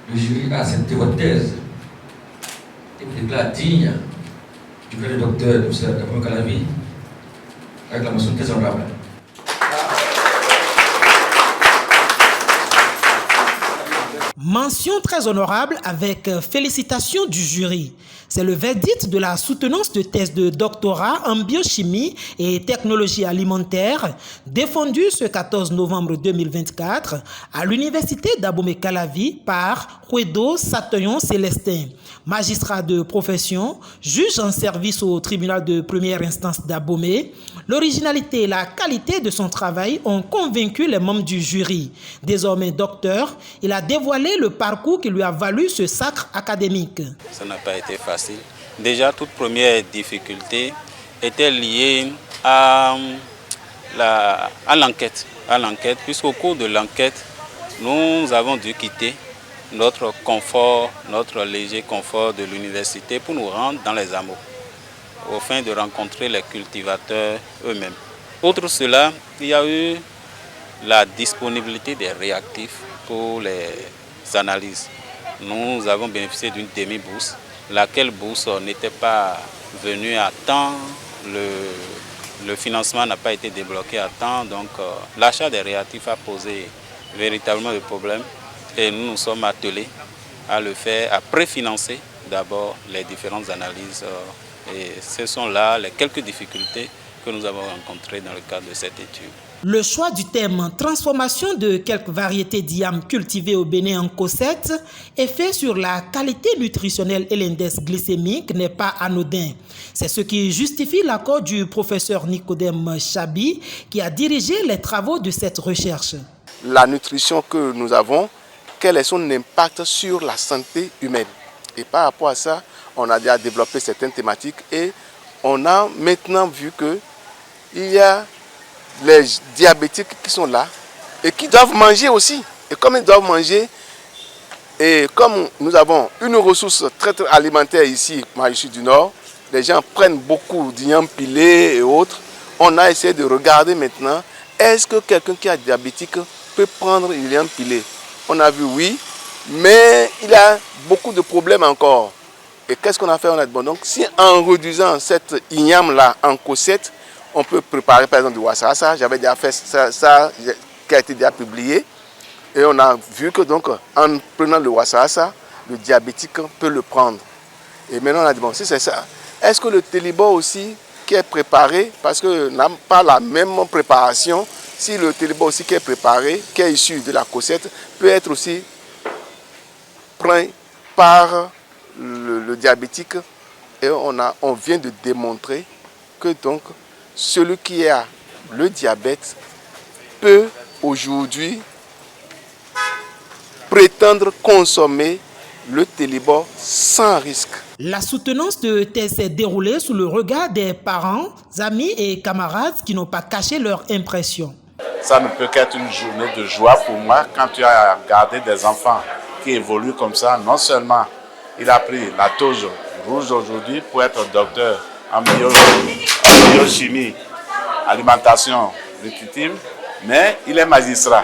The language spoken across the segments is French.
Le jury a accepté votre thèse et vous déclare digne du grade de docteur de M. Abomey Calavi avec la mention très honorable. Mention très honorable avec félicitations du jury. C'est le verdict de la soutenance de thèse de doctorat en biochimie et technologie alimentaire défendue ce 14 novembre 2024 à l'université d'Abomey Calavi par Huedo Satoyon Célestin, magistrat de profession, juge en service au tribunal de première instance d'Abomey. L'originalité et la qualité de son travail ont convaincu les membres du jury. Désormais docteur, il a dévoilé le parcours qui lui a valu ce sacre académique. Ça n'a pas été facile. Déjà, toute première difficulté était liée à l'enquête. Puisqu'au cours de l'enquête, nous avons dû quitter notre confort, notre léger confort de l'université pour nous rendre dans les hameaux, au fin de rencontrer les cultivateurs eux-mêmes. Outre cela, il y a eu la disponibilité des réactifs pour les analyses. Nous avons bénéficié d'une demi-bourse, laquelle bourse n'était pas venue à temps, le financement n'a pas été débloqué à temps, donc l'achat des réactifs a posé véritablement des problèmes et nous nous sommes attelés à le faire, à préfinancer d'abord les différentes analyses et ce sont là les quelques difficultés que nous avons rencontrées dans le cadre de cette étude. Le choix du thème « Transformation de quelques variétés d'yam cultivées au Bénin en Cosette » effet sur la qualité nutritionnelle et l'index glycémique n'est pas anodin. C'est ce qui justifie l'accord du professeur Nicodème Chabi qui a dirigé les travaux de cette recherche. La nutrition que nous avons, quel est son impact sur la santé humaine? Et par rapport à ça, on a déjà développé certaines thématiques et on a maintenant vu qu'il y a les diabétiques qui sont là et qui doivent manger aussi. Et comme ils doivent manger, et comme nous avons une ressource très alimentaire ici, moi je suis du Nord, les gens prennent beaucoup d'igname pilé et autres. On a essayé de regarder maintenant, est-ce que quelqu'un qui est diabétique peut prendre l'igname pilé? On a vu oui, mais il a beaucoup de problèmes encore. Et qu'est-ce qu'on a fait? On a dit bon, donc si en réduisant cette igname-là en cosette, on peut préparer par exemple du wassasa. J'avais déjà fait ça qui a été déjà publié. Et on a vu que donc en prenant le wassasa, le diabétique peut le prendre. Et maintenant on a dit bon, si c'est ça, est-ce que le télibo aussi qui est préparé, parce que n'a pas la même préparation, si le télibo aussi qui est préparé, qui est issu de la cosette, peut être aussi pris par le diabétique. Et on vient de démontrer que donc celui qui a le diabète peut aujourd'hui prétendre consommer le télibo sans risque. La soutenance de thèse s'est déroulée sous le regard des parents, amis et camarades qui n'ont pas caché leur impression. Ça ne peut qu'être une journée de joie pour moi quand tu as gardé des enfants qui évoluent comme ça. Non seulement il a pris la toge rouge aujourd'hui pour être docteur en biochimie, alimentation nutritive, mais il est magistrat.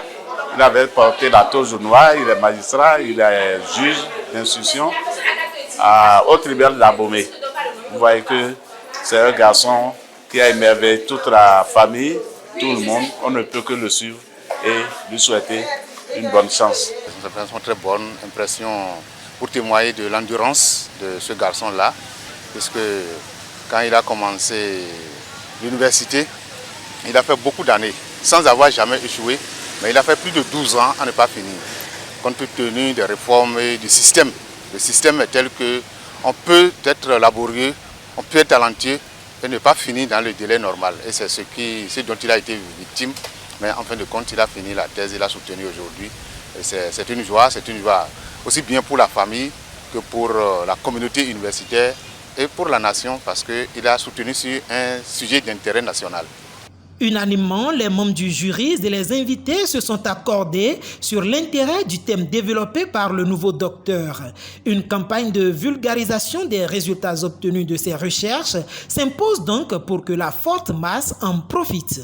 Il avait porté la toge noire, il est magistrat, il est juge d'instruction au tribunal d'Abomey. Vous voyez que c'est un garçon qui a émerveillé toute la famille, tout le monde. On ne peut que le suivre et lui souhaiter une bonne chance. C'est une très bonne impression pour témoigner de l'endurance de ce garçon-là, puisque quand il a commencé l'université, il a fait beaucoup d'années sans avoir jamais échoué, mais il a fait plus de 12 ans à ne pas finir, compte tenu des réformes et du système. Le système est tel qu'on peut être laborieux, on peut être talentueux et ne pas finir dans le délai normal. Et c'est ce dont il a été victime, mais en fin de compte, il a fini la thèse, il a soutenu aujourd'hui. C'est une joie aussi bien pour la famille que pour la communauté universitaire et pour la nation, parce qu'il a soutenu sur un sujet d'intérêt national. Unanimement, les membres du jury et les invités se sont accordés sur l'intérêt du thème développé par le nouveau docteur. Une campagne de vulgarisation des résultats obtenus de ces recherches s'impose donc pour que la forte masse en profite.